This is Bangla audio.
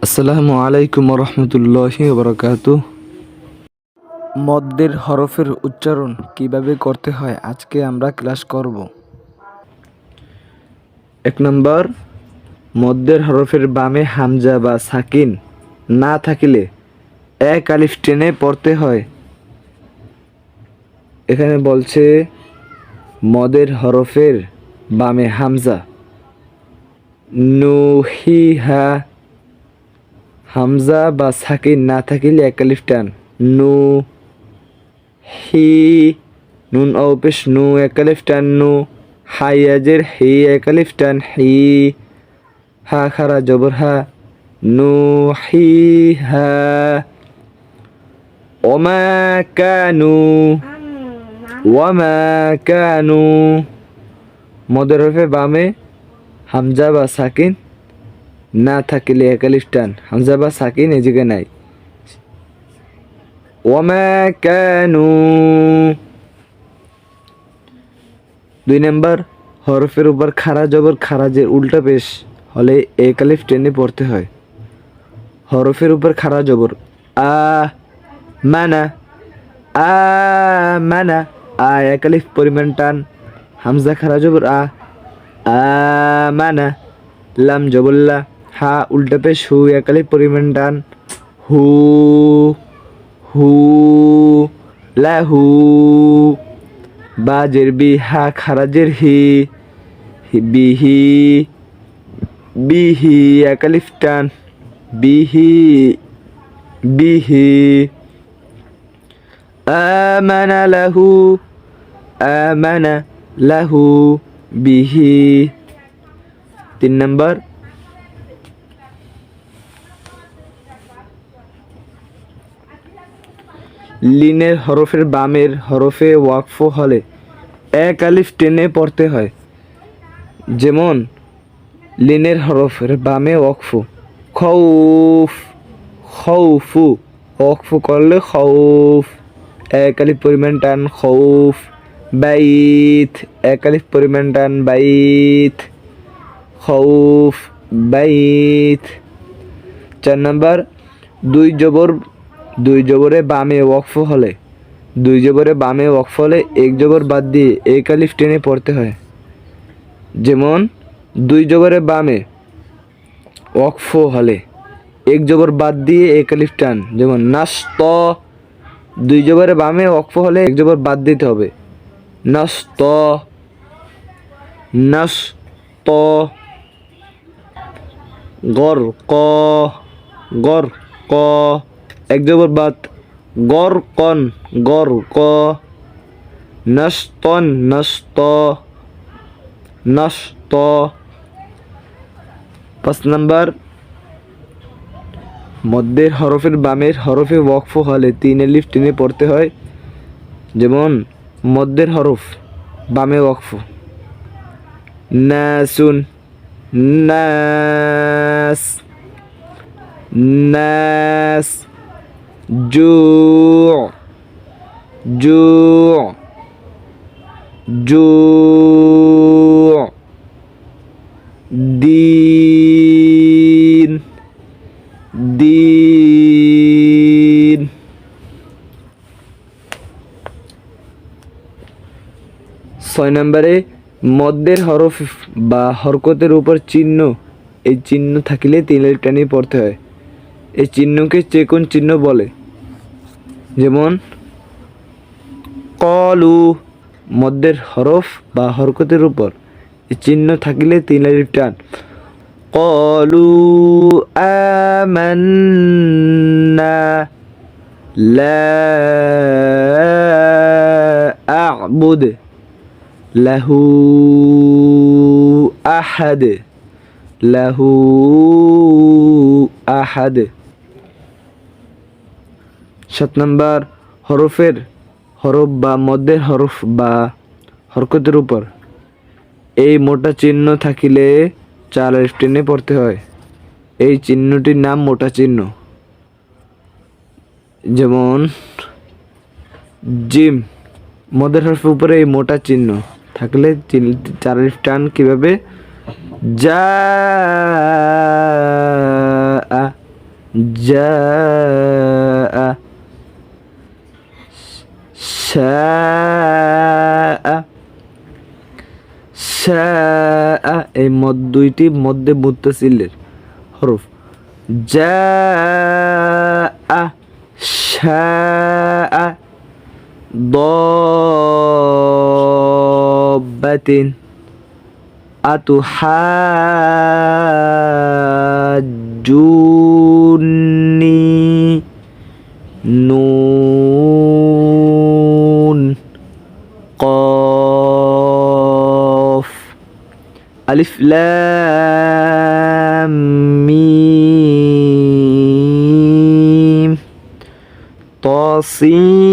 আসসালামু আলাইকুম রহমতুল্লাহি বারাকাতুহ। মদ্দের হরফের উচ্চারণ কিভাবে করতে হয় আজকে আমরা ক্লাস করব। 1 নম্বর, মদ্দের হরফের বামে হামজা বা সাকিন না থাকিলে এক আলিফ টেনে পড়তে হয়। এখানে বলছে মদের হরফের বামে হামজা, নুহিহা, হামজা বা সাকিন না থাকিলে এক আলিফ টান, নু হি, নুন অপেশ নু এক আলিফ টান নু, হাইয়াজের হি এক আলিফ টান হি, হা খারা জবর হা, নু হি হা, ওমা কানু, ওয়ামা কানু। মদের হরফে বামে হামজা বা সাকিন না থাকিলে এক আলিফ টান, হামজা বা সাকিন এই জায়গায় নাই, ওয়ামা কানু। 2 নম্বর, হরফের উপর খাড়া জবর খারাজের উল্টা পেশ হলে এক আলিফ টেনে পড়তে হয়। হরফের উপর খাড়া জবর আ মানা, আ মানা, আ এক আলিফ পরিমাণ টান, হামজা খাড়া জবর আ মানা, লাম জবল্লা, হা উল্টা পেশ হু এক আলিফ পরিমাণ টান, হু হু, লাহু, বাজের বি, হা খারাজের হি, বিহি, বিহি এক আলিফ টান, বিহি বিহি, আমানা লাহু, আমানা লাহু বিহি। 3 নম্বর, লিনের হরফের বামের হরফে ওয়াকফ হলে এক আলিফ টেনে পড়তে হয়। যেমন লিনের হরফের বামে ওয়াকফ, খৌফ, খৌফু, ওয়াকফ করলে খৌফ এক আলিফ পরিমাণ টান, খৌফ। বাইত এক আলিফ পরিমাণ টান, বাইত, খৌফ বাইত। 4 নম্বর, দুই জবরে বামে ওয়াকফ হলে, এক জবর বাদ দিয়ে এক আলিফ টেনে পড়তে হয়। যেমন 2 জবরে বামে ওয়াকফ হলে এক জবর বাদ দিয়ে এক আলিফ টান, যেমন নাস্ত। 2 জবরে বামে ওয়াকফ হলে এক জবর বাদ দিতে হবে, নাস্ত, নাস্ত। গরক, গরক, এক জবর বাদ, গরকন, গরক, নাস্তন, নাস্ত, নাস্ত। 5 নম্বর, মধ্যের হরফের বামের হরফে ওয়াকফ হলে 3 আলিফ টেনে পড়তে হয়। যেমন মধ্যের হরফ বামে ওয়াকফ, নাসুন, নাস, নাস, জু, জু, জু, দিন, দিন। 6 নম্বরে, মধ্যের হরফ বা হরকতের উপর চিহ্ন, এই চিহ্ন থাকিলে 3 আলিফ টানি পড়তে হয়। এই চিহ্নকে চেকুন চিহ্ন বলে। যেমন কলু, মধ্যের হরফ বা হরকতের উপর এই চিহ্ন থাকিলে 3 আলিফ টান, কলু আমান্না লা আ'বুদ লাহু আহাদ, লাহু আহাদ। 7 নম্বর, হরফ বা মধ্যের হরফ বা হরকতের উপর এই মোটা চিহ্ন থাকিলে 4 আলিফ টেনে পড়তে হয়। এই চিহ্নটির নাম মোটা চিহ্ন। যেমন জিম, মধ্যের হরফের উপরে এই মোটা চিহ্ন থাকলে 4 আলিফ টান কিভাবে, যা جاء شاء شاء এই মদ দুইটি মধ্যে মুত্তাসিলের হরফ جاء شاء ضابة أتحاجوني نون قاف ألف لام ميم طاسين